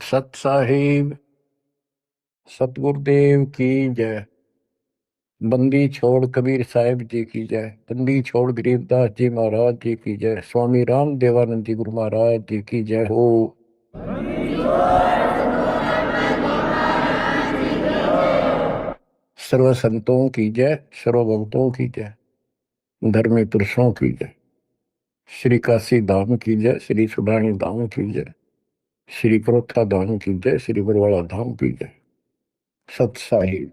सत साहिब सतगुरुदेव की जय। बंदी छोड़ कबीर साहिब जी की जय। बंदी छोड़ गरीबदास जी महाराज जी की जय। स्वामी राम देवानंद जी गुरु महाराज जी की जय हो। सर्व संतों की जय, सर्व भक्तों की जय, धर्मी पुरुषों की जय। श्री काशी धाम की जय, श्री सुडानी धाम की जय, श्री क्रोथा धाम की जय, श्री बरवाड़ा धाम की जय। सत साहिब।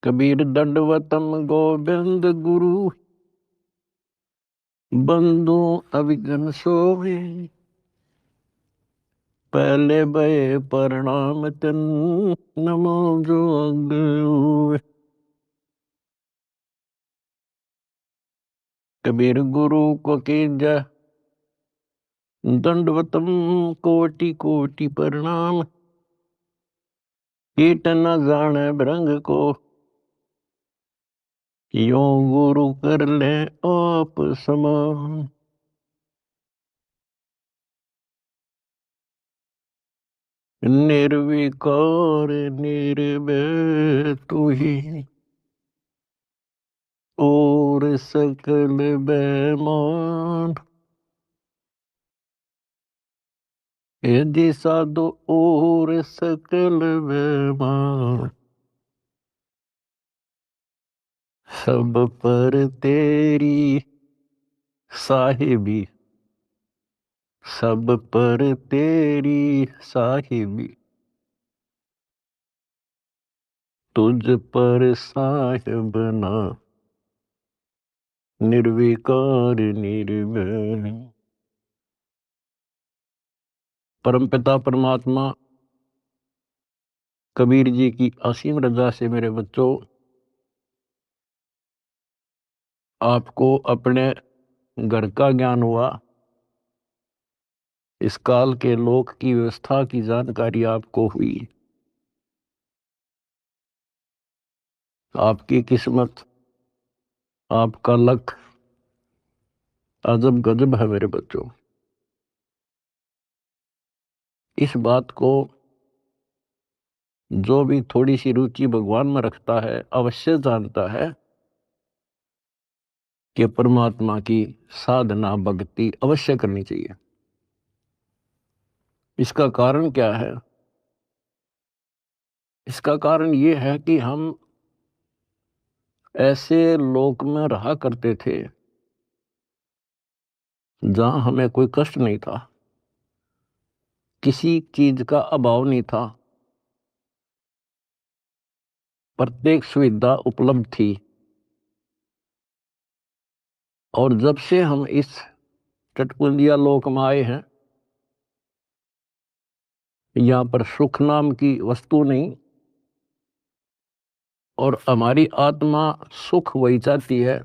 कबीर दंडवतम गोविंद गुरु, बंधु अविघ्न सोए। पहले भय प्रणाम तन, नमो जोग। कबीर गुरु को कीजय दंडवतम, कोटि कोटि प्रणाम। कीट न जाने भृंग को, यो गुरु कर ले आप समान। निर्विकार निर्भय तू ही, और सकल बेमान। यदि साधु और सकल बेमान, सब पर तेरी साहिबी, सब पर तेरी साहिबी। तुझ पर साहिब ना, निर्विकार निर्भय। परमपिता परमात्मा कबीर जी की असीम रजा से मेरे बच्चों, आपको अपने घर का ज्ञान हुआ। इस काल के लोक की व्यवस्था की जानकारी आपको हुई। आपकी किस्मत, आपका लक अजब गजब है मेरे बच्चों। इस बात को जो भी थोड़ी सी रुचि भगवान में रखता है अवश्य जानता है कि परमात्मा की साधना भक्ति अवश्य करनी चाहिए। इसका कारण क्या है? इसका कारण ये है कि हम ऐसे लोक में रहा करते थे जहां हमें कोई कष्ट नहीं था, किसी चीज का अभाव नहीं था, प्रत्येक सुविधा उपलब्ध थी। और जब से हम इस चटकुंदिया लोक में आए हैं, यहाँ पर सुख नाम की वस्तु नहीं, और हमारी आत्मा सुख वही चाहती है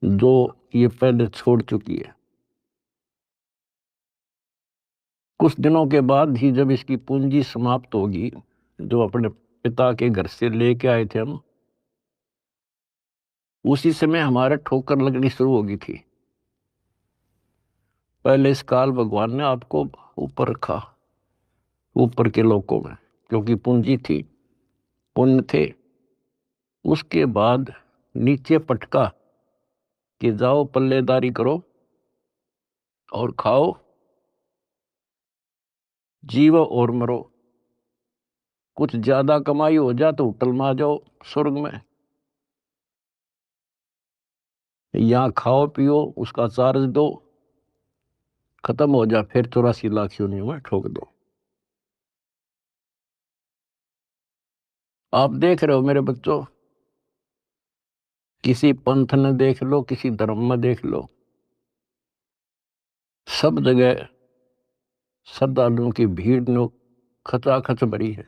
जो ये पहले छोड़ चुकी है। कुछ दिनों के बाद ही जब इसकी पूंजी समाप्त होगी, जो अपने पिता के घर से लेके आए थे हम, उसी समय हमारे ठोकर लगनी शुरू होगी थी। पहले इस काल भगवान ने आपको ऊपर रखा, ऊपर के लोकों में, क्योंकि पूंजी थी, पुण्य थे। उसके बाद नीचे पटका कि जाओ पल्लेदारी करो और खाओ, जीवो और मरो। कुछ ज्यादा कमाई हो जा तो होटल में आ जाओ स्वर्ग में, यहाँ खाओ पियो, उसका चार्ज दो, खत्म हो जा, फिर 84 लाख योनियों में ठोक दो। आप देख रहे हो मेरे बच्चों, किसी पंथ ने देख लो, किसी धर्म में देख लो, सब जगह श्रद्धालुओं की भीड़ नो खचाखच भरी है।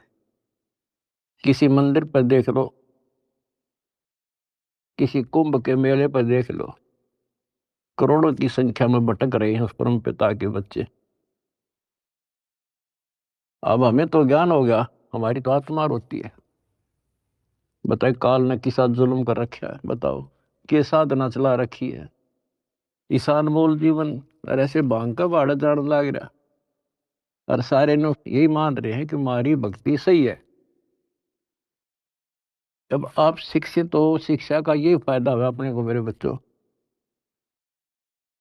किसी मंदिर पर देख लो, किसी कुंभ के मेले पर देख लो, करोड़ों की संख्या में भटक रहे हैं उस परम पिता के बच्चे। अब हमें तो ज्ञान हो गया, हमारी तो आत्मा रोती है। बताए काल ने किस साथ जुल्म कर रखा है, बताओ के साधना चला रखी है। ईशान मोल जीवन और ऐसे भांग का बाड़ा जान लग रहा। और सारे लोग यही मान रहे हैं कि हमारी भक्ति सही है। जब आप शिक्षित हो, शिक्षा का ये फायदा हुआ अपने को मेरे बच्चों,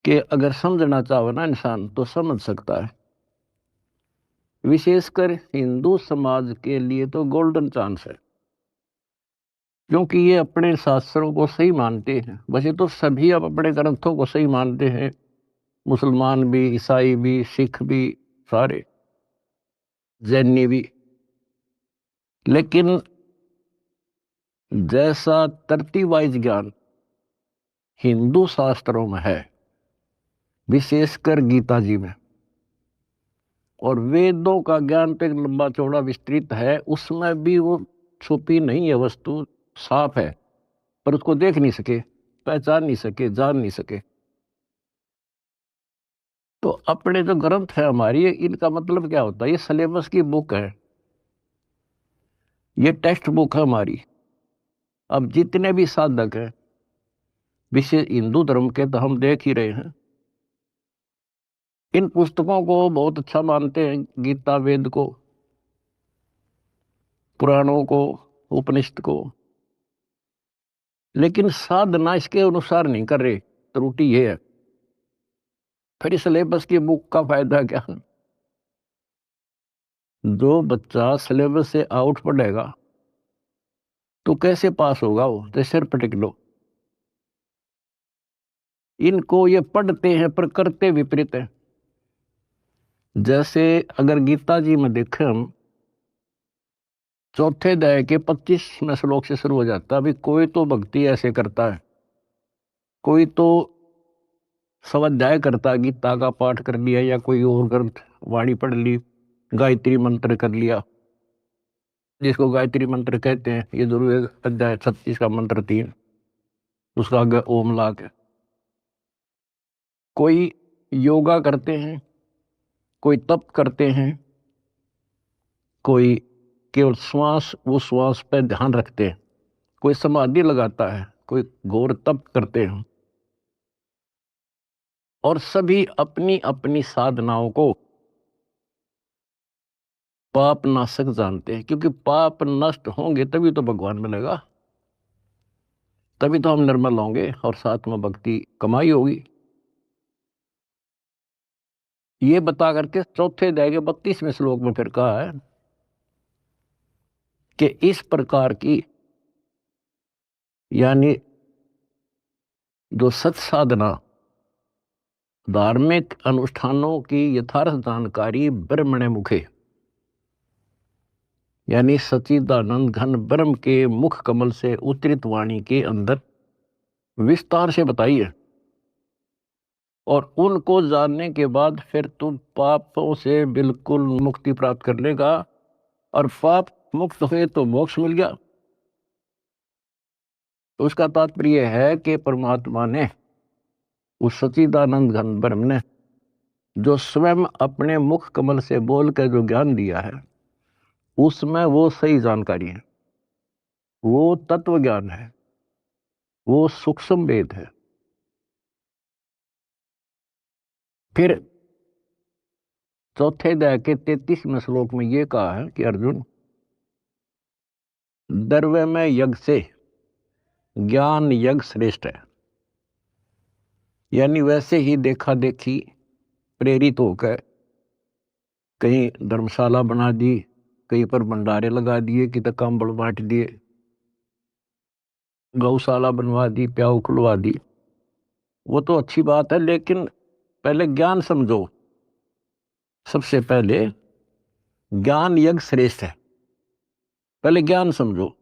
कि अगर समझना चाहो ना इंसान तो समझ सकता है। विशेषकर हिंदू समाज के लिए तो गोल्डन चांस है, क्योंकि ये अपने शास्त्रों को सही मानते हैं। वैसे तो सभी अब अपने ग्रंथों को सही मानते हैं, मुसलमान भी, ईसाई भी, सिख भी, सारे, जैनी भी। लेकिन जैसा तरतीब वाइज ज्ञान हिंदू शास्त्रों में है, विशेषकर गीता जी में, और वेदों का ज्ञान तो एक लंबा चौड़ा विस्तृत है, उसमें भी वो छुपी नहीं है वस्तु, साफ है, पर उसको देख नहीं सके, पहचान नहीं सके, जान नहीं सके। तो अपने जो ग्रंथ है हमारी, इनका मतलब क्या होता है? ये सिलेबस की बुक है, ये टेक्स्ट बुक है हमारी। अब जितने भी साधक हैं विशेष हिंदू धर्म के, तो हम देख ही रहे हैं, इन पुस्तकों को बहुत अच्छा मानते हैं, गीता, वेद को, पुराणों को, उपनिषद को, लेकिन साधना इसके अनुसार नहीं कर रहे। त्रुटि ये है। फिर सिलेबस की बुक का फायदा क्या? जो बच्चा सिलेबस से आउट पढ़ेगा तो कैसे पास होगा? वो तो सिर पटक लो। इनको ये पढ़ते हैं पर करते विपरीत है। जैसे अगर गीता जी में देखें हम, चौथे अध्याय के 25वें श्लोक से शुरू हो जाता है। अभी कोई तो भक्ति ऐसे करता है, कोई तो स्वाध्याय करता है, गीता का पाठ कर लिया या कोई और ग्रंथ वाणी पढ़ ली, गायत्री मंत्र कर लिया, जिसको गायत्री मंत्र कहते हैं। ये जरूर अध्याय 36 का मंत्र 3, उसका आगे ओम ला के। कोई योगा करते हैं, कोई तप करते हैं, कोई केवल श्वास, वो श्वास पे ध्यान रखते हैं, कोई समाधि लगाता है, कोई घोर तप करते हैं। और सभी अपनी अपनी साधनाओं को पाप नाशक जानते हैं, क्योंकि पाप नष्ट होंगे तभी तो भगवान मिलेगा, तभी तो हम निर्मल होंगे और साथ में भक्ति कमाई होगी। ये बता करके चौथे अध्याय के 32वें श्लोक में फिर कहा है कि इस प्रकार की, यानी जो सत साधना, धार्मिक अनुष्ठानों की यथार्थ जानकारी ब्रह्मणे मुखे, यानी सच्चिदानंद घन ब्रह्म के मुख कमल से उतरित वाणी के अंदर विस्तार से बताई है। और उनको जानने के बाद फिर तुम पापों से बिल्कुल मुक्ति प्राप्त कर लेगा, और पाप मुक्त हुए तो मोक्ष मिल गया। तो उसका तात्पर्य है कि परमात्मा ने, उस सच्चिदानंद घन ब्रह्म ने, जो स्वयं अपने मुख कमल से बोल कर जो ज्ञान दिया है, उसमें वो सही जानकारी है, वो तत्व ज्ञान है, वो सूक्ष्म वेद है। फिर चौथे अध्याय के 33वें श्लोक में ये कहा है कि अर्जुन, द्रव्य में यज्ञ से ज्ञान यज्ञ श्रेष्ठ है। यानी वैसे ही देखा देखी प्रेरित होकर कहीं धर्मशाला बना दी, कहीं पर भंडारे लगा दिए, कि तक कंबल बांट दिए, गौशाला बनवा दी, प्याऊ खुलवा दी, वो तो अच्छी बात है, लेकिन पहले ज्ञान समझो। सबसे पहले ज्ञान यज्ञ श्रेष्ठ है, पहले ज्ञान समझो।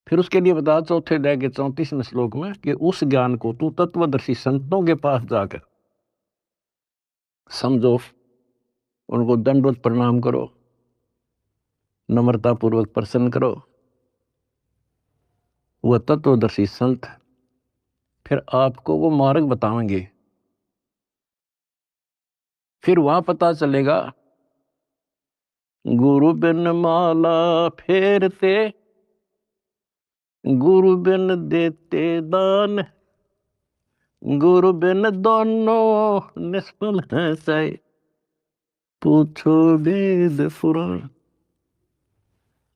फिर उसके लिए बता चौथे अध्याय के 34वें श्लोक में कि उस ज्ञान को तू तत्वदर्शी संतों के पास जाकर समझो, उनको दंडवत प्रणाम करो, नम्रता पूर्वक प्रसन्न करो। वह तत्वदर्शी संत फिर आपको वो मार्ग बताएंगे। फिर वहां पता चलेगा, गुरु बिन माला फेरते, गुरु बिन देते दान, गुरु बिन दोनों निष्फल है सही। पूछो वेद पुराण।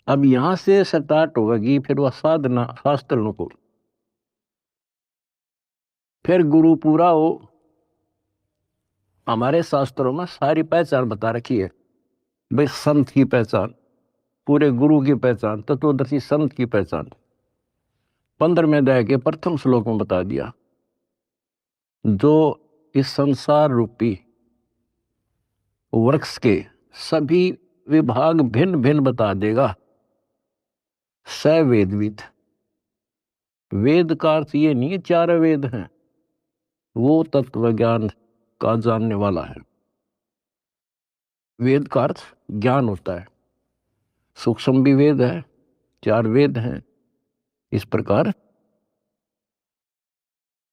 अब यहां से स्टार्ट होगी फिर वह साधना शास्त्र को, फिर गुरु पूरा हो। हमारे शास्त्रों में सारी पहचान बता रखी है भाई, संत की पहचान, पूरे गुरु की पहचान, तत्वदर्शी संत की पहचान 15वें अध्याय के प्रथम श्लोक में बता दिया। जो इस संसार रूपी वृक्ष के सभी विभाग भिन्न भिन्न बता देगा, स वेदविद। वेद का अर्थ ये नहीं 4 वेद हैं, वो तत्व ज्ञान का जानने वाला है। वेद का अर्थ ज्ञान होता है, सूक्ष्म भी वेद है, 4 वेद हैं इस प्रकार।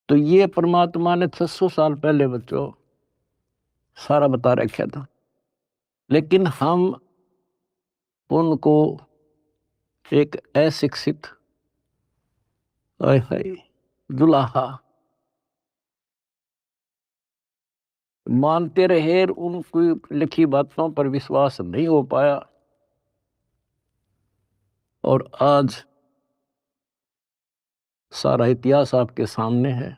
तो ये परमात्मा ने 600 साल पहले बच्चों सारा बता रखा था, लेकिन हम उनको एक अशिक्षित दुलाहा मानते रहे, उनकी लिखी बातों पर विश्वास नहीं हो पाया। और आज सारा इतिहास आपके सामने है,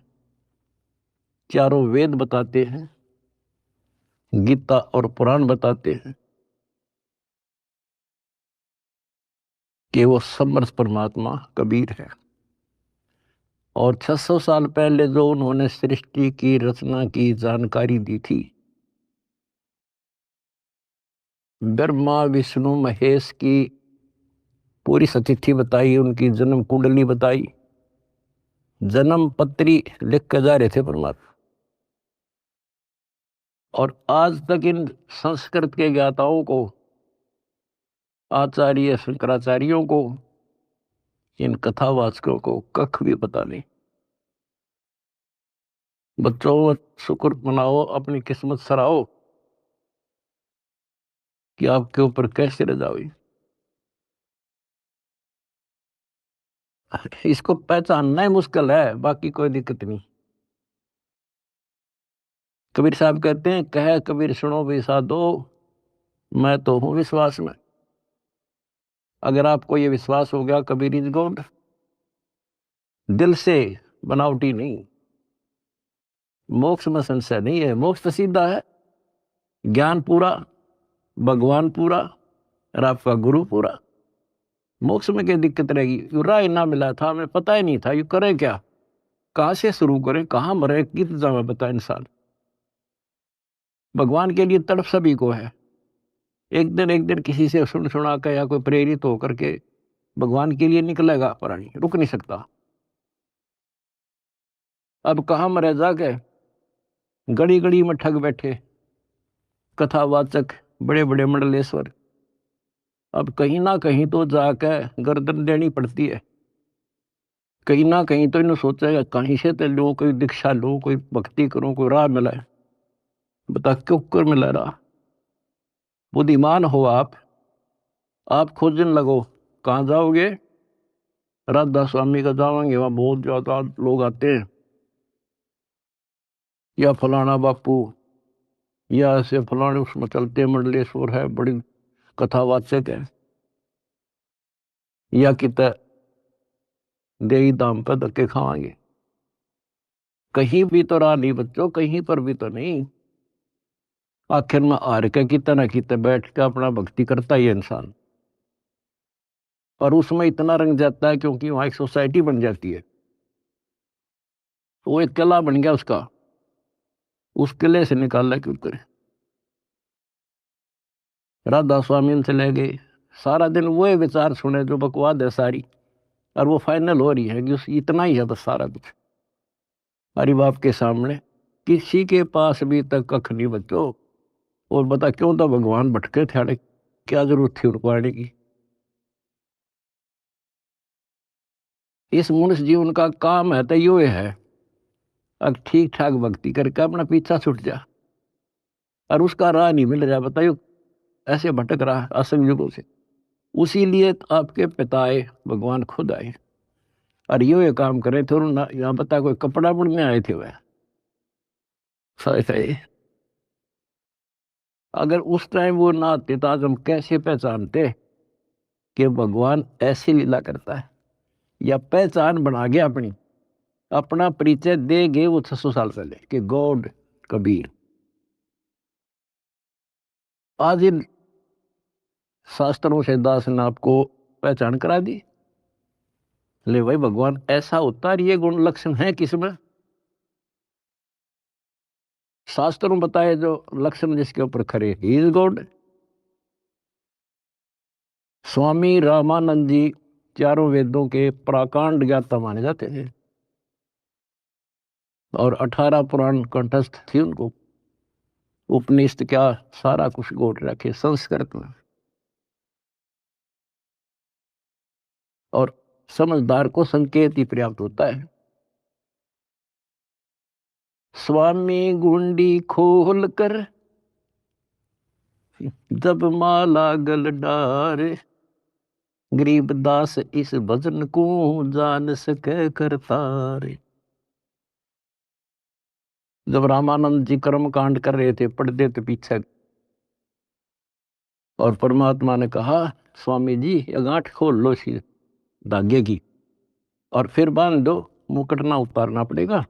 चारों वेद बताते हैं, गीता और पुराण बताते हैं कि वो समर्थ परमात्मा कबीर है। और 600 साल पहले जो उन्होंने सृष्टि की रचना की जानकारी दी थी, ब्रह्मा विष्णु महेश की पूरी सतिथि बताई, उनकी जन्म कुंडली बताई, जन्म पत्री लिख के जा रहे थे परमात्मा। और आज तक इन संस्कृत के ज्ञाताओं को, आचार्य शंकराचार्यों को, इन कथावाचकों को कख भी पता नहीं। बच्चों शुक्र मनाओ, अपनी किस्मत सराओ कि आपके ऊपर कैसे रजा हुई। इसको पहचानना ही मुश्किल है, बाकी कोई दिक्कत नहीं। कबीर साहब कहते हैं, कह कबीर सुनो भी साधो, मैं तो हूं विश्वास में। अगर आपको ये विश्वास हो गया कबीर इज गॉड, दिल से, बनावटी नहीं, मोक्ष में संशय नहीं है। मोक्ष तो सीधा है, ज्ञान पूरा, भगवान पूरा और आपका गुरु पूरा। मोक्ष में क्या दिक्कत रहेगी? यू राह ना मिला था, हमें पता ही नहीं था यू करें क्या, कहां से शुरू करें, कहां मरे, कित जावे बता इंसान। भगवान के लिए तड़प सभी को है। एक दिन किसी से सुन सुना कर या कोई प्रेरित होकर के भगवान के लिए निकलेगा, प्राणी रुक नहीं सकता। अब कहां मरे जाके, गड़ी गड़ी में ठग बैठे कथावाचक, बड़े बड़े मंडलेश्वर। अब कहीं ना कहीं तो जाकर गर्दन देनी पड़ती है, कहीं ना कहीं तो इन्हें सोचेगा कहीं से तो लो, कोई दीक्षा लो, कोई भक्ति करो, कोई राह मिला है। बता क्यों कर मिला राह? बुद्धिमान हो आप खोजने लगो। कहाँ जाओगे? राधा स्वामी का जाओगे, वहां बहुत ज्यादा लोग आते हैं, या फलाना बापू, या ऐसे फलाने उसमें चलते मंडलेश्वर है, बड़ी कथावाचक है, या कित देही दाम पर धक्के खावांगे। कहीं भी तो राह नहीं बच्चों, कहीं पर भी तो नहीं। आखिर में हार के कितना ना कितना बैठ के अपना भक्ति करता ही है इंसान, और उसमें इतना रंग जाता है क्योंकि वहां एक सोसाइटी बन जाती है, तो वो एक किला बन गया उसका, उस किले से निकालना क्यों करे। राधा स्वामी से ले गए, सारा दिन वो विचार सुने जो बकवाद है सारी, और वो फाइनल हो रही है कि उस इतना ही है बस सारा कुछ हरि बाप के सामने। किसी के पास भी तक कख नहीं बच्चों। और बता क्यों था भगवान भटके थे आड़े, क्या जरूरत थी उनको आने की? इस मनुष्य जीवन का काम है तो यो है, अब ठीक ठाक भक्ति करके अपना पीछा छूट जा, और उसका राह नहीं मिल रहा, बताइयो ऐसे भटक रहा असंग युगों से। उसी लिए तो आपके पिता आए, भगवान खुद आए, और ये काम करे थे। और यहाँ बता कोई कपड़ा बुनने आए थे वह, सही सही अगर उस टाइम वो ना आते तो आज हम कैसे पहचानते कि भगवान ऐसी लीला करता है, या पहचान बना गया अपनी, अपना परिचय दे गए वो 600 साल पहले कि गॉड कबीर। आज इन शास्त्रों से दास ने आपको पहचान करा दी। ले भाई, भगवान ऐसा होता है, ये गुण लक्षण है किसमें? शास्त्रों में बताए जो लक्षण जिसके ऊपर खरे, he is God. Swami Ramanand जी चारों वेदों के प्राकांड ज्ञाता माने जाते थे और 18 पुराण कंठस्थ थी उनको। उपनिषद क्या, सारा कुछ गोट रखे संस्कृत में। और समझदार को संकेत ही पर्याप्त होता है। स्वामी गुंडी खोल कर जब माला गल डारे, गरीबदास इस भजन को जान सके करतारे। जब रामानंद जी कर्म कांड कर रहे थे, पढ़ते थे पीछे, और परमात्मा ने कहा स्वामी जी ये गांठ खोल लो सी धागे की और फिर बांध दो, मुकुट ना उतारना पड़ेगा,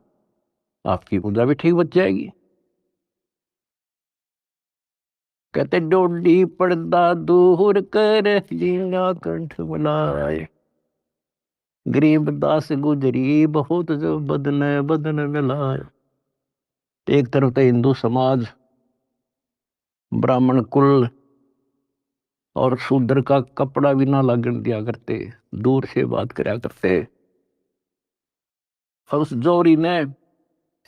आपकी पूजा भी ठीक बच जाएगी। कहते डोडी पर्दा दूर कर लीला कंठ बुलाए, गरीब दास गुजरी बहुत जो बदन बदन मिलाए। एक तरफ तो हिंदू समाज, ब्राह्मण कुल और शूद्र का कपड़ा भी ना लगन दिया करते, दूर से बात करा करते। और उस जोरी ने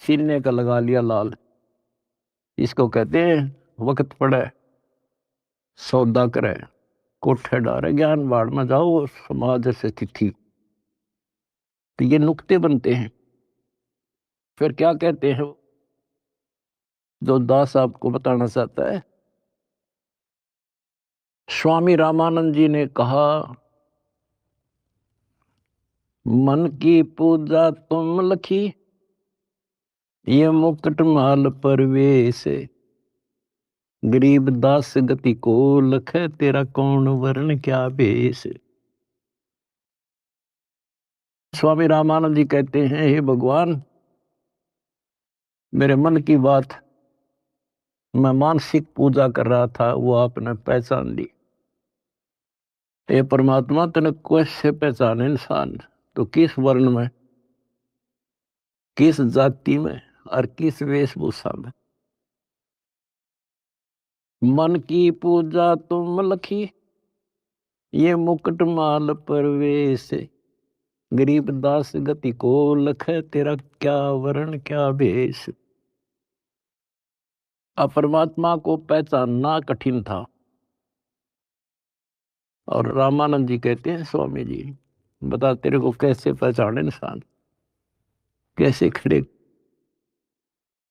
सीने का लगा लिया लाल। इसको कहते हैं वक्त पड़े सौदा करे, कोठे डारे ज्ञान बाढ़ में जाओ, समाज से चिट्ठी। तो ये नुक्ते बनते हैं। फिर क्या कहते हैं जो दास आपको बताना चाहता है? स्वामी रामानंद जी ने कहा मन की पूजा तुम लखी, ये मुकुट माल परवेश, गरीब दास गति को लख, तेरा कौन वर्ण क्या भेष। स्वामी रामानंद जी कहते हैं हे भगवान, मेरे मन की बात मैं मानसिक पूजा कर रहा था, वो आपने पहचान ली। ये परमात्मा तेने कैसे पहचाने इंसान, तो किस वर्ण में, किस जाति में और किस वेशभूषा में। मन की पूजा तुम लखी, ये मुकुट माल परवेश, गरीब दास गति को लख, तेरा क्या वर्ण क्या भेष। अब परमात्मा को पहचानना कठिन था। और रामानंद जी कहते हैं स्वामी जी बता तेरे को कैसे पहचाने इंसान, कैसे खड़े,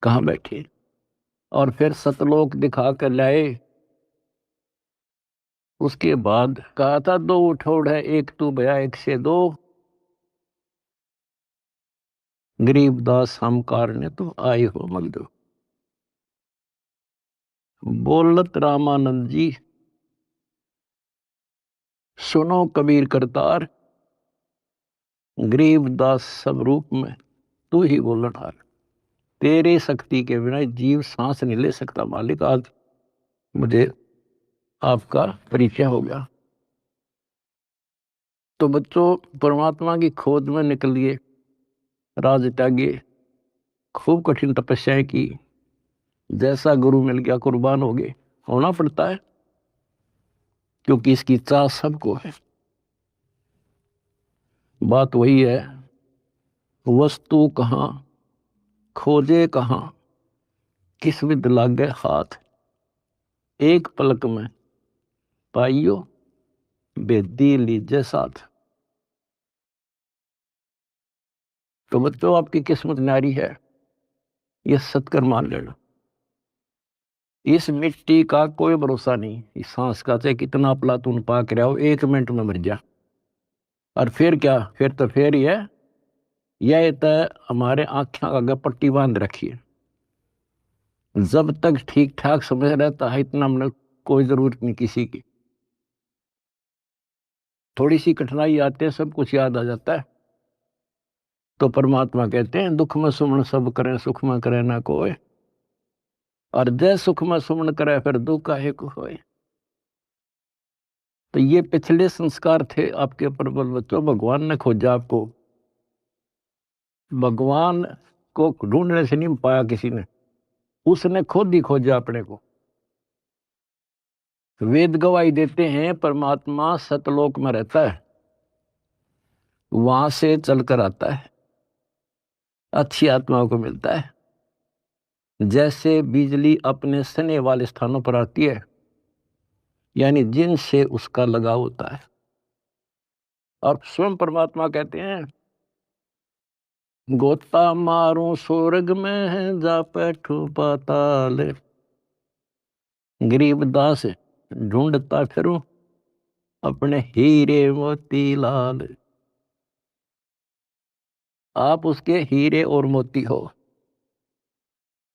कहाँ बैठे। और फिर सतलोक दिखा कर लाए। उसके बाद कहा था दो उठोड़ है, एक तू भया एक से दो, गरीबदास हम कारने तो आए हो मगदो। बोलत रामानंद जी सुनो कबीर करतार, गरीबदास सब रूप में तू ही बोलनहार। तेरे शक्ति के बिना जीव सांस नहीं ले सकता मालिक। आज मुझे आपका परिचय हो गया। तो बच्चों परमात्मा की खोज में निकलिए, राज त्यागिए, खूब कठिन तपस्याएं की, जैसा गुरु मिल गया कुर्बान हो गए। होना पड़ता है क्योंकि इसकी चाह सबको है। बात वही है, वस्तु कहाँ खोजे कहाँ, किस विद लागे हाथ, एक पलक में पाइयो बेदी लीजे साथ। तो बच्चों आपकी किस्मत न्यारी है, ये सत्कर मान लेना। इस मिट्टी का कोई भरोसा नहीं, इस सांस का चाहे कितना प्लातून पाक रहा हो, 1 मिनट में मर जा। और फिर क्या, फिर तो फिर ही है, यह तो हमारे आँखें आगे पट्टी बांध रखी है। जब तक ठीक ठाक समझ रहता है इतना हमने कोई जरूरत नहीं किसी की। थोड़ी सी कठिनाई आती है सब कुछ याद आ जाता है। तो परमात्मा कहते हैं दुख में सुमन सब करें सुख में करे ना कोई, और जय सुख में सुमन करे फिर दुख काहे को होए। तो ये पिछले संस्कार थे आपके प्रबल बच्चों। भगवान ने खोजा आपको, भगवान को ढूंढने से नहीं पाया किसी ने, उसने खुद ही खोजा अपने को। वेद गवाही देते हैं परमात्मा सतलोक में रहता है, वहां से चलकर आता है, अच्छी आत्माओं को मिलता है। जैसे बिजली अपने सने वाले स्थानों पर आती है, यानी जिनसे उसका लगाव होता है। और स्वयं परमात्मा कहते हैं गोता मारूं स्वर्ग में है जा बैठू पाताल, गरीबदास ढूंढता फिरूं अपने हीरे मोती लाल। आप उसके हीरे और मोती हो।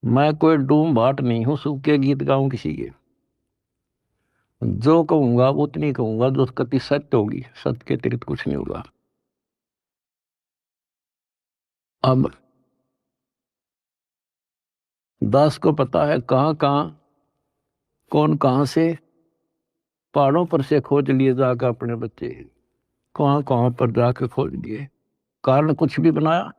मैं कोई डूम भाट नहीं हूं सूखे गीत गाऊं किसी के। जो कहूंगा वो उतनी कहूंगा जो कति सत्य होगी, सत्य के अतिरिक्त कुछ नहीं होगा। अब दास को पता है कहाँ कहाँ कौन कहाँ से पहाड़ों पर से खोज लिए जाकर अपने बच्चे, कहाँ कहाँ पर जाकर खोज लिए। कारण कुछ भी बनाया,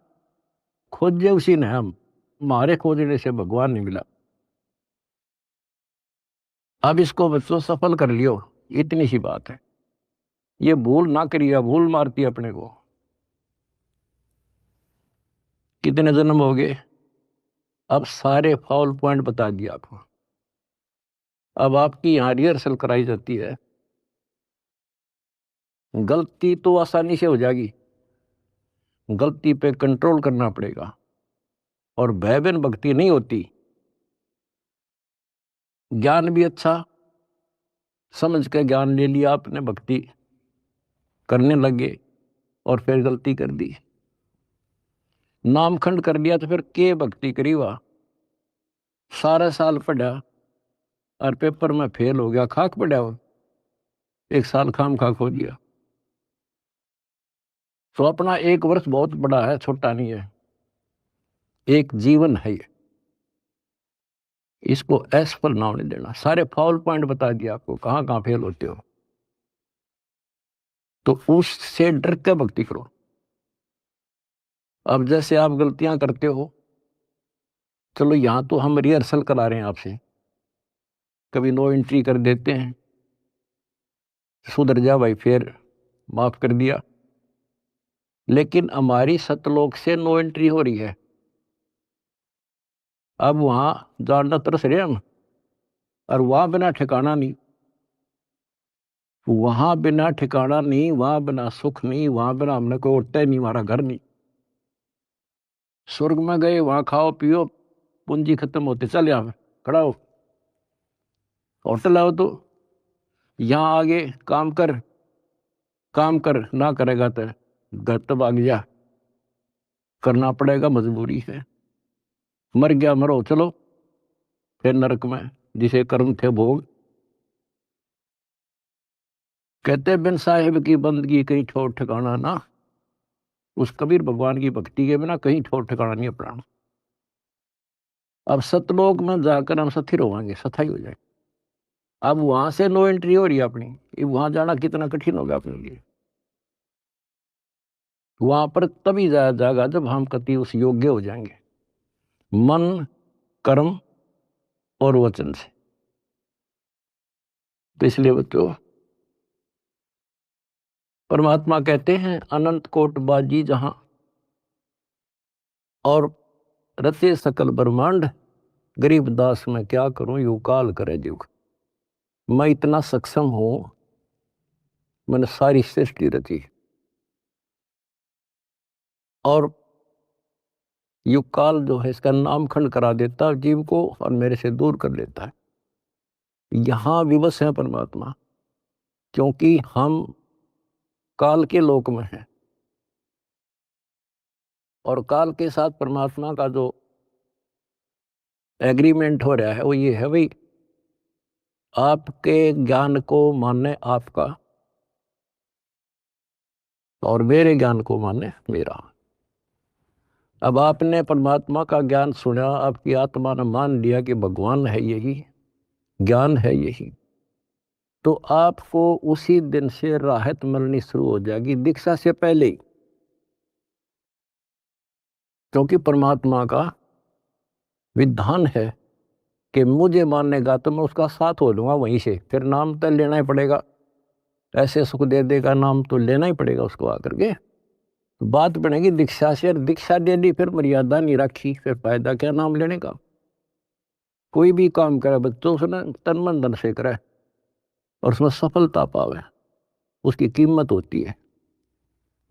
खोजे उसी ने हम, हमारे खोजने से भगवान नहीं मिला। अब इसको बच्चों सफल कर लियो, इतनी सी बात है। ये भूल ना करिए, भूल मारती है अपने को। कितने जन्म हो गए, अब सारे फाउल पॉइंट बता दिया आपको। अब आपकी यहाँ रिहर्सल कराई जाती है। गलती तो आसानी से हो जाएगी, गलती पे कंट्रोल करना पड़ेगा। और भय बिन भक्ति नहीं होती। ज्ञान भी अच्छा समझ के ज्ञान ले लिया आपने, भक्ति करने लगे और फिर गलती कर दी, नामखंड कर लिया, तो फिर के भक्ति करी हुआ। सारा साल पढ़ा और पेपर में फेल हो गया, खाक पड़ा हो, एक साल खाम खा खो दिया। तो अपना एक वर्ष बहुत बड़ा है, छोटा नहीं है, एक जीवन है ये। इसको असफल नाम नहीं देना। सारे फाउल पॉइंट बता दिया आपको, कहाँ कहाँ फेल होते हो। तो उससे डर के भक्ति करो। अब जैसे आप गलतियां करते हो, चलो यहाँ तो हम रिहर्सल करा रहे हैं आपसे, कभी नो एंट्री कर देते हैं, सुधर जा भाई, फिर माफ कर दिया। लेकिन हमारी सतलोक से नो एंट्री हो रही है, अब वहां जानना तरस रहे हम। और वहां बिना ठिकाना नहीं, वहां बिना ठिकाना नहीं, वहां बिना सुख नहीं, वहां बिना हमने कोई उठता ही नहीं, हमारा घर नहीं। स्वर्ग में गए, वहां खाओ पियो, पूंजी खत्म होते चल यहाँ खड़ा हो, होटल आओ तो यहाँ आगे काम कर, काम कर ना करेगा तो घर तो भाग जा, करना पड़ेगा, मजबूरी है। मर गया मरो, चलो फिर नरक में जिसे कर्म थे भोग। कहते बिन साहिब की बंदगी कहीं ठोर ठिकाना ना। उस कबीर भगवान की भक्ति के बिना कहीं ठोर ठिकाना नहीं अपना। अब सतलोक में जाकर हम स्थिर होंगे, सथाई हो जाए। अब वहां से नो एंट्री हो रही है अपनी, वहां जाना कितना कठिन होगा अपने लिए। वहां पर तभी जाया जाएगा जब हम कति उस योग्य हो जाएंगे, मन कर्म और वचन से। तो इसलिए बच्चों परमात्मा कहते हैं अनंत कोट बाजी जहां और रचे सकल ब्रह्मांड, गरीब दास मैं क्या करूं यू काल करे जुग। मैं इतना सक्षम हूं, मैंने सारी सृष्टि रची और युग काल जो है इसका नामखंड करा देता है जीव को और मेरे से दूर कर लेता है। यहाँ विवश है परमात्मा, क्योंकि हम काल के लोक में हैं और काल के साथ परमात्मा का जो एग्रीमेंट हो रहा है वो ये है भाई, आपके ज्ञान को माने आपका और मेरे ज्ञान को माने मेरा। अब आपने परमात्मा का ज्ञान सुना, आपकी आत्मा ने मान लिया कि भगवान है यही, ज्ञान है यही, तो आपको उसी दिन से राहत मिलनी शुरू हो जाएगी, दीक्षा से पहले ही। क्योंकि परमात्मा का विधान है कि मुझे मानेगा तो मैं उसका साथ हो लूंगा वहीं से, फिर नाम तो लेना ही पड़ेगा, ऐसे सुख दे देगा नाम तो लेना ही पड़ेगा उसको आकर के। तो बात बनेगी दीक्षा से, दीक्षा ले ली फिर मर्यादा नहीं रखी, फिर फायदा क्या नाम लेने का। कोई भी काम करे बच्चों से ना तन मन धन से करे और उसमें सफलता पावे, उसकी कीमत होती है।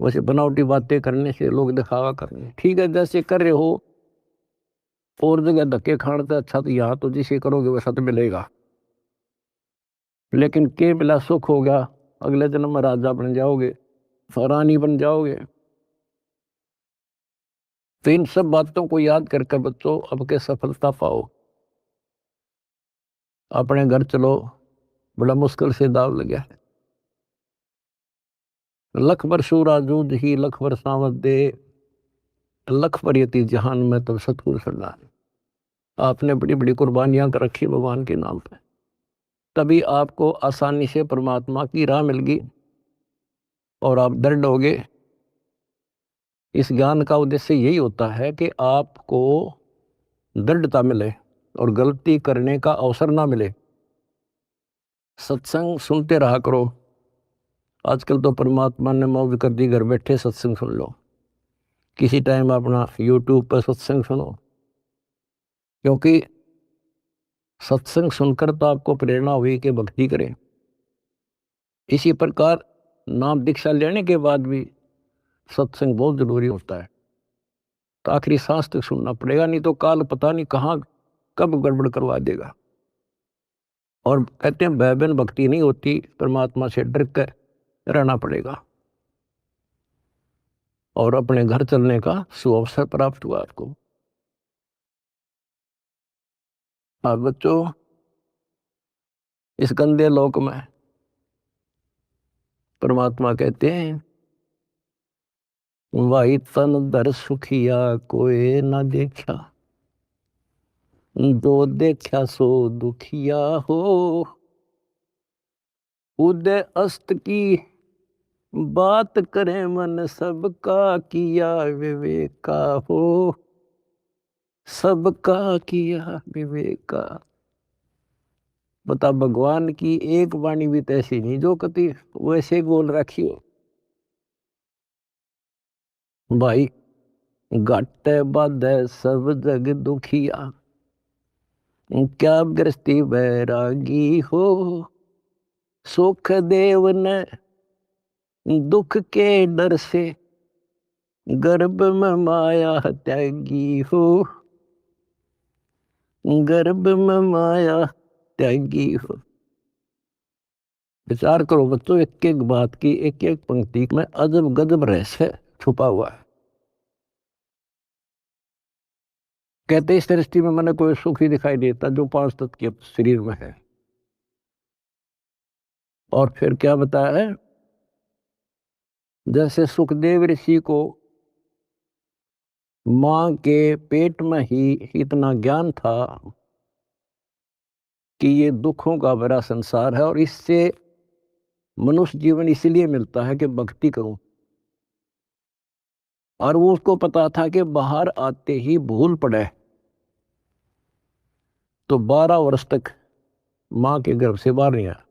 वैसे बनावटी बातें करने से, लोग दिखावा करने, ठीक है जैसे कर रहे हो और जगह धक्के खाने से अच्छा तो यहाँ तो जिसे करोगे वैसा तो मिलेगा। लेकिन के मिला सुख हो गया, अगले जन्म में राजा बन जाओगे, रानी बन जाओगे। तो इन सब बातों को याद करके बच्चों अब के सफलता पाओ, अपने घर चलो, बड़ा मुश्किल से दाव लगा है। लख बर सूरा जूझ ही लख बर सावत दे, लख बर यति जहान में तब सतगुरु सरदार। आपने बड़ी बड़ी कुर्बानियां कर रखी भगवान के नाम पे, तभी आपको आसानी से परमात्मा की राह मिल गई और आप दृढ़ हो गए। इस ज्ञान का उद्देश्य यही होता है कि आपको दृढ़ता मिले और गलती करने का अवसर ना मिले। सत्संग सुनते रहा करो। आजकल तो परमात्मा ने मौज कर दी, घर बैठे सत्संग सुन लो, किसी टाइम अपना यूट्यूब पर सत्संग सुनो, क्योंकि सत्संग सुनकर तो आपको प्रेरणा हुई कि भक्ति करें। इसी प्रकार नाम दीक्षा लेने के बाद भी सत्संग बहुत जरूरी होता है, तो आखिरी सांस तक सुनना पड़ेगा, नहीं तो काल पता नहीं कहाँ कब गड़बड़ करवा देगा। और कहते हैं भय बिन भक्ति नहीं होती, परमात्मा से डर कर रहना पड़ेगा और अपने घर चलने का सुअवसर प्राप्त हुआ आपको। और बच्चों इस गंदे लोक में परमात्मा कहते हैं, वाई तन दर सुखिया कोई ना देखा, दो देखा सो दुखिया हो, उदय अस्त की बात करे मन सबका किया विवेका हो, सबका किया विवेका। बता भगवान की एक वाणी भी तो ऐसी नहीं जो कति वैसे बोल रखी हो। भाई घट बाधे सब जग दुखिया, क्या गृहस्थी बैरागी हो, सुख देव ने दुख के डर से गर्भ में माया त्यागी हो, गर्भ में माया त्यागी हो। विचार करो बच्चों, एक एक बात की, एक एक पंक्ति में अजब गजब रहस्य छुपा हुआ है। कहते इस दृष्टि में मैंने कोई सुख ही दिखाई देता जो 5 तत्व के शरीर में है। और फिर क्या बताया है, जैसे सुखदेव ऋषि को मां के पेट में ही इतना ज्ञान था कि ये दुखों का भरा संसार है और इससे मनुष्य जीवन इसलिए मिलता है कि भक्ति करूं, और वो उसको पता था कि बाहर आते ही भूल पड़े तो 12 वर्ष तक मां के गर्भ से बाहर नहीं आया।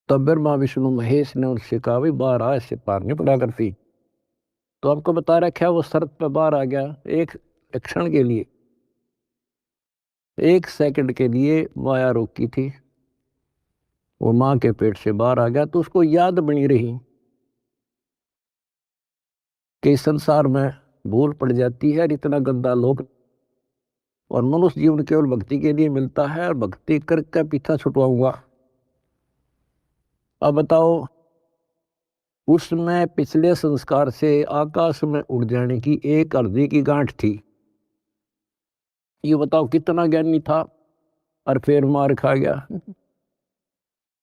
तब ब्रह्मा विष्णु महेश ने उनसे कहा भाई बाहर आ, इससे पार नहीं पड़ा करती। तो आपको बता रखा है वो शर्त पे बाहर आ गया, एक क्षण के लिए, 1 सेकंड के लिए माया रोकी थी, वो मां के पेट से बाहर आ गया। तो उसको याद बनी रही कि इस संसार में भूल पड़ जाती है, इतना गंदा लोक, और मनुष्य जीवन केवल भक्ति के लिए मिलता है, और भक्ति करके पीछा छुटवाऊंगा। अब बताओ, उसमें पिछले संस्कार से आकाश में उड़ जाने की एक अर्जी की गांठ थी। ये बताओ कितना ज्ञानी था और फिर मार खा गया।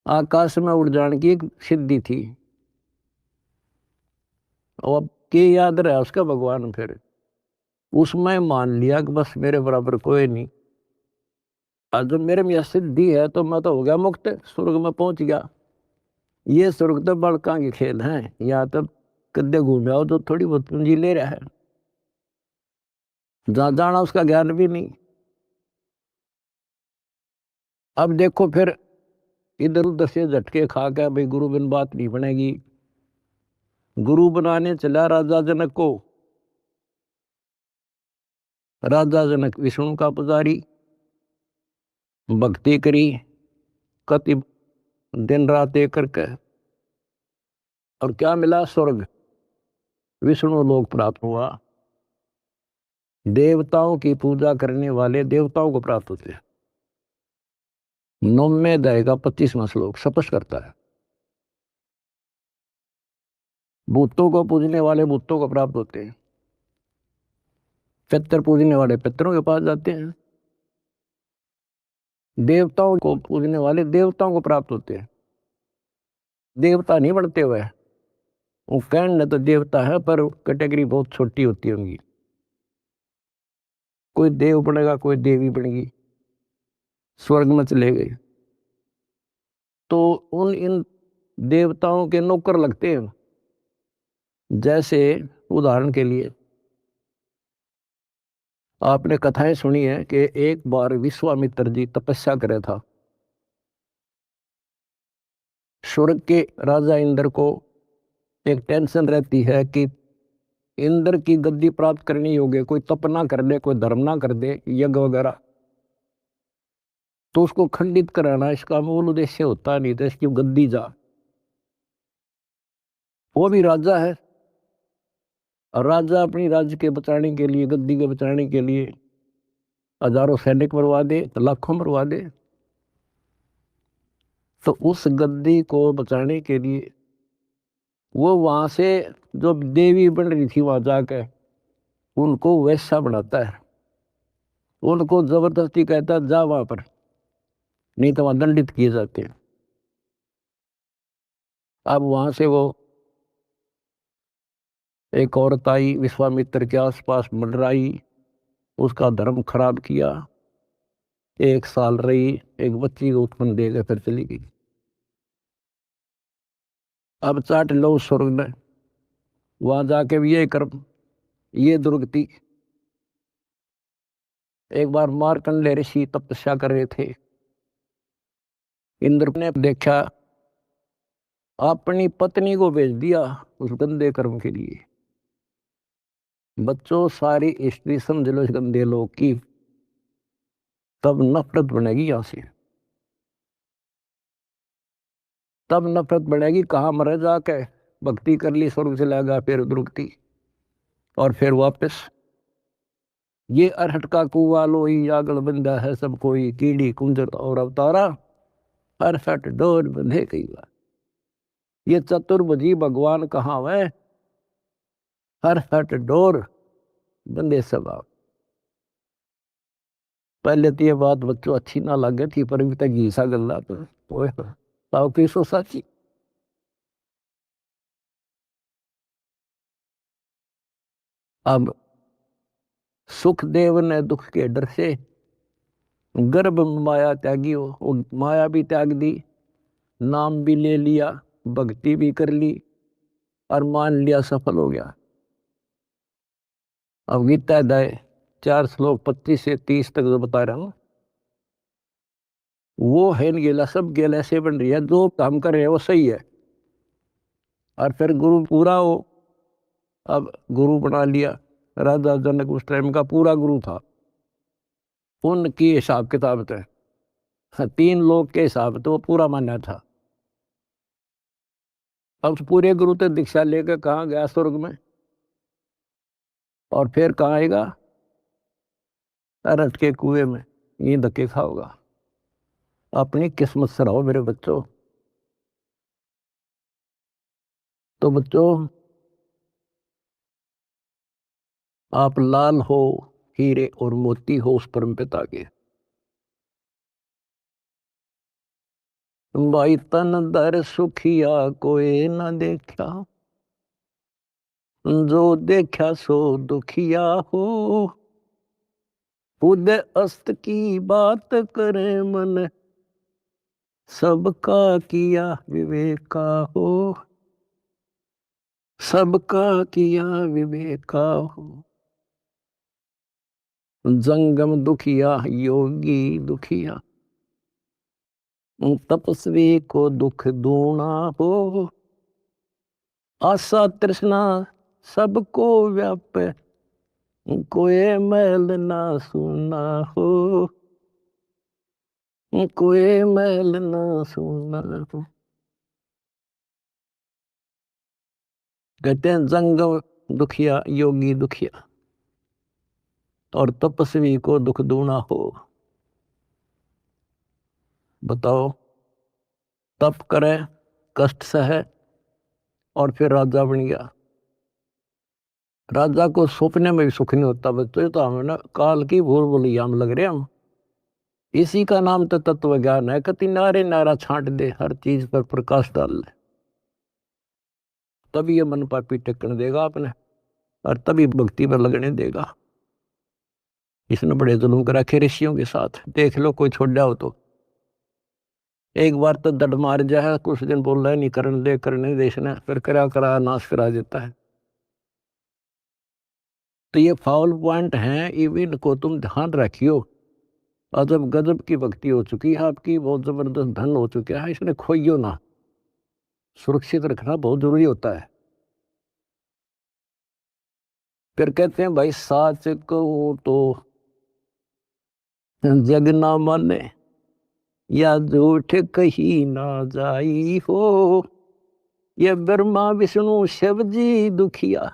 आकाश में उड़ जाने की एक सिद्धि थी, और अब के याद रहा उसका भगवान। फिर उसमें मान लिया कि बस मेरे बराबर कोई नहीं, और जब मेरे में यह सिद्धि है तो मैं तो हो गया मुक्त, स्वर्ग में पहुंच गया। ये स्वर्ग तो बड़का के खेल हैं, यहाँ तब कद्दे घूम आओ तो थोड़ी बहुत पूंजी ले रहा है, जहाँ जाना उसका ज्ञान भी नहीं। अब देखो फिर इधर उधर से झटके खा के भाई गुरु बिन बात नहीं बनेगी, गुरु बनाने चला राजा जनक को। राजा जनक विष्णु का पुजारी, भक्ति करी कति दिन रात एक करके, और क्या मिला? स्वर्ग, विष्णु लोक प्राप्त हुआ। देवताओं की पूजा करने वाले देवताओं को प्राप्त होते हैं। 9वें अध्याय का 25वां श्लोक स्पष्ट करता है। भूतों को पूजने वाले भूतों को प्राप्त होते हैं, पितर पूजने वाले पितरों के पास जाते हैं, देवताओं को पूजने वाले देवताओं को प्राप्त होते हैं। देवता नहीं बनते हुए, वो कहने तो देवता है पर कैटेगरी बहुत छोटी होती होंगी। कोई देव बनेगा, कोई देवी बनेगी, स्वर्ग में चले गए तो उन इन देवताओं के नौकर लगते हैं। जैसे उदाहरण के लिए आपने कथाएं सुनी है कि एक बार विश्वामित्र जी तपस्या करे था। स्वर्ग के राजा इंद्र को एक टेंशन रहती है कि इंद्र की गद्दी प्राप्त करनी होगी, कोई तप ना कर दे, कोई धर्म ना कर दे, यज्ञ वगैरह, तो उसको खंडित कराना इसका मूल उद्देश्य होता नहीं था, इसकी गद्दी जा। वो भी राजा है, और राजा अपनी राज्य के बचाने के लिए, गद्दी के बचाने के लिए हजारों सैनिक मरवा दे, लाखों मरवा दे। तो उस गद्दी को बचाने के लिए वो वहां से जो देवी बन रही थी वहां जाकर उनको वैसा बनाता है, उनको जबरदस्ती कहता है जा वहां पर, नहीं तो वहां दंडित किए जाते हैं। अब वहां से वो एक औरत आई, विश्वामित्र के आसपास मंडराई, उसका धर्म खराब किया, 1 साल रही, एक बच्ची को उत्पन्न देकर फिर चली गई। अब चाट लो स्वर्ग में, वहां जाके भी ये कर्म, ये दुर्गति। एक बार मार्कंडेय ऋषि तपस्या कर रहे थे, इंद्र ने देखा, अपनी पत्नी को भेज दिया उस गंदे कर्म के लिए। बच्चों सारी स्त्री समझ लो इस गंदे लोग की, तब नफरत बनेगी यहां से, तब नफरत बढ़ेगी। कहाँ मरे जाके, भक्ति कर ली स्वर्ग से लगा, फिर दुर्गति, और फिर वापस ये अरहट का कुआ लोई आगल बंदा है सब कोई, कीड़ी कुंजर और अवतारा, अरहट डोर बंधे कई बार। ये चतुर्भुजी भगवान कहाँ है, अरहट डोर बंदे सब आप। पहले तो ये बात बच्चों अच्छी ना लगे थी, पर अभी तक घीसा गल्ला तो ताऊ की सो साची। अब सुखदेव ने दुख के डर से गर्भ में माया त्यागी हो, माया भी त्याग दी, नाम भी ले लिया, भक्ति भी कर ली, और मान लिया सफल हो गया। अब गीता अध्याय 4 श्लोक 25 से 30 तक जो बता रहा हूं, वो है गेला, सब गेला ऐसे बन रही है, जो काम कर रहे हैं वो सही है, और फिर गुरु पूरा हो। अब गुरु बना लिया, राजा जनक उस टाइम का पूरा गुरु था, उनकी हिसाब किताब थे। हाँ, 3 लोग के हिसाब तो वो पूरा माना था। अब उस पूरे गुरु तो दीक्षा लेकर कहाँ गया? स्वर्ग में। और फिर कहाँ आएगा? अरहट के कुएं में, ये धक्के खाओगा। अपनी किस्मत से रहो मेरे बच्चों। तो बच्चों, आप लाल हो, हीरे और मोती हो उस परम पिता के। भाई तन दर सुखिया कोई न देखा, जो देखा सो दुखिया हो। उदय अस्त की बात करे मन, सबका किया विवेका हो। सबका किया विवेका हो। जंगम दुखिया योगी दुखिया, तपस्वी को दुख दूना हो। आशा तृष्णा सबको व्यापे, कोई मैल ना सुना हो। कोई मैल ना सुना हो। कहते हैं जंगम दुखिया योगी दुखिया, और तपस्वी को दुख दूना हो। बताओ, तप करे, कष्ट सहे, और फिर राजा बन गया। राजा को सपने में भी सुख नहीं होता। बच्चों, तो हमें ना काल की भूल भुलैया में लग रहे हम। इसी का नाम तो तत्व ज्ञान है। कति नारे नारा छांट दे, हर चीज पर प्रकाश डाल ले, तभी ये मन पापी टेकने देगा आपने, और तभी भक्ति पर लगने देगा। इसने बड़े जुल्म कर रखे ऋषियों के साथ। देख लो, कोई छोड़ जाओ तो एक बार तो दड मार जाए, कुछ दिन बोल रहा है नहीं करने दे, करने देश ने, फिर करा करा नाश करा देता है। तो ये फाउल पॉइंट हैं, इवन को तुम ध्यान रखियो। अजब गजब की भक्ति हो चुकी है आपकी, बहुत जबरदस्त धन हो चुका है, इसने खोइयो ना। सुरक्षित रखना बहुत जरूरी होता है। फिर कहते हैं भाई, साच को तो जग ना माने, या झूठ कही ना जाई हो। ये ब्रह्मा विष्णु शिव जी दुखिया,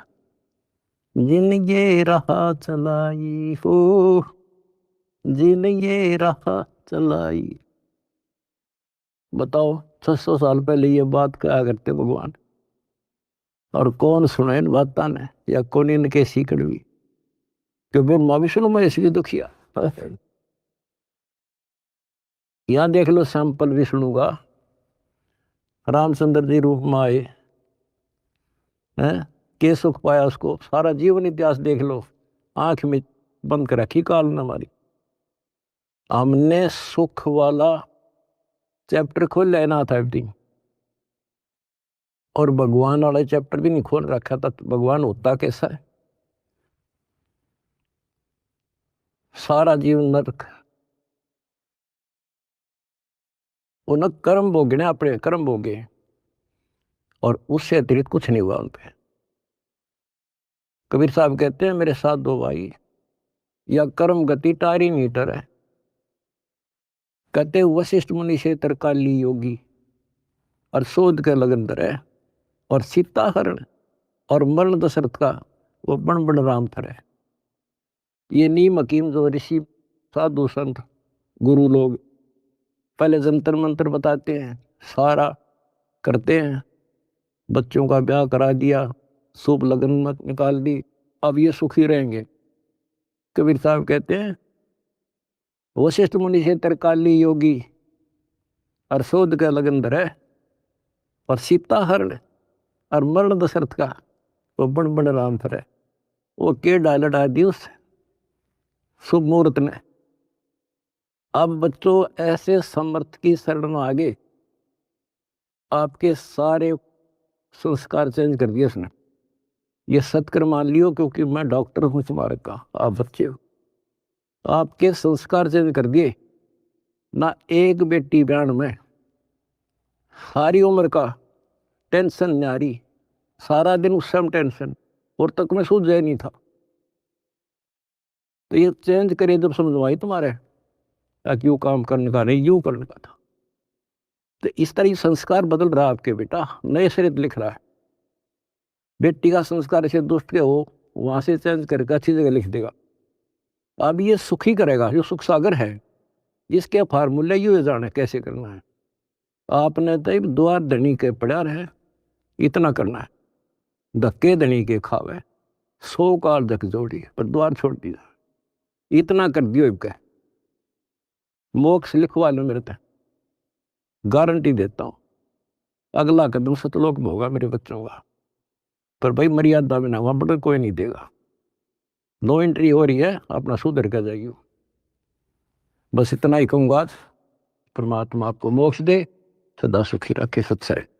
जिन ये राह चलाई हो। जिन ये राह चलाई। बताओ, 600 साल पहले ये बात कहा करते भगवान, और कौन सुने इन बातों ने, या कौन इनके सीकड़ भी, कि ब्रह्मा विष्णु में इसलिए दुखिया। यहाँ देख लो सैंपल विष्णु का, रामचंद्र जी रूप में आए हैं, के सुख पाया उसको। सारा जीवन इतिहास देख लो, आंख में बंद कर रखी काल ने हमारी। हमने सुख वाला चैप्टर खोल लेना था एवरीथिंग, और भगवान वाला चैप्टर भी नहीं खोल रखा था। तो भगवान होता कैसा है? सारा जीवन नरक। उन कर्म भोगने, अपने कर्म भोगे, और उससे अतिरिक्त कुछ नहीं हुआ उन पे। कबीर साहब कहते हैं, मेरे साथ दो भाई, या कर्म गति टारी मीटर है। कहते वशिष्ठ मुनि से तरकाली योगी, और शोध के लगन है, और सीता हरण, और मरण दशरथ का वो बण बण राम थर है। ये नीम हकीम जो ऋषि साधु संत गुरु लोग पहले जंतर मंत्र बताते हैं, सारा करते हैं, बच्चों का ब्याह करा दिया, शुभ लगन मत निकाल दी, अब ये सुखी रहेंगे। कबीर साहब कहते हैं, वशिष्ठ मुनि से तरकाली योगी, और शोध का लगन धरे, और सीता हरण, और मरण दशरथ का वो बण बण राम थर है। वो के डायलट आ दी उस शुभ मुहूर्त ने। अब बच्चों, ऐसे समर्थ की शरण में आगे आपके सारे संस्कार चेंज कर दिए उसने। ये सत्कर मान लियो, क्योंकि मैं डॉक्टर हूं तुम्हारे का, आप बच्चे हो। आपके संस्कार चेंज कर दिए ना। एक बेटी ब्यान में सारी उम्र का टेंशन न्यारी, सारा दिन उस समय टेंशन, और तक में सूझ जाए नहीं था। तो ये चेंज करे जब समझवाई तुम्हारे, ताकि वो काम करने का नहीं, यूं करने का था। तो इस तरह संस्कार बदल रहा है आपके बेटा, नए सिरे लिख रहा है। बेटी का संस्कार ऐसे दुष्ट के हो, वहां से चेंज करके अच्छी जगह लिख देगा। अब ये सुखी करेगा, जो सुख सागर है, जिसके फार्मूले यू जाने कैसे करना है। आपने तो द्वार धनी के पड़ा रहे, इतना करना है। धक्के धनी के खावे, 100 काल धक जोड़ी, पर द्वार छोड़ दिया। इतना कर दियो इनके, मोक्ष लिखवा लो मेरे तक, गारंटी देता हूं। अगला कदम सतलोक में होगा मेरे बच्चों का, पर भाई मर्यादा में ना, वहां पर कोई नहीं देगा। नो एंट्री हो रही है, अपना सुधर कर जाइयो। बस इतना ही कहूंगा आज। परमात्मा आपको मोक्ष दे, सदा सुखी रखे। सत्सय।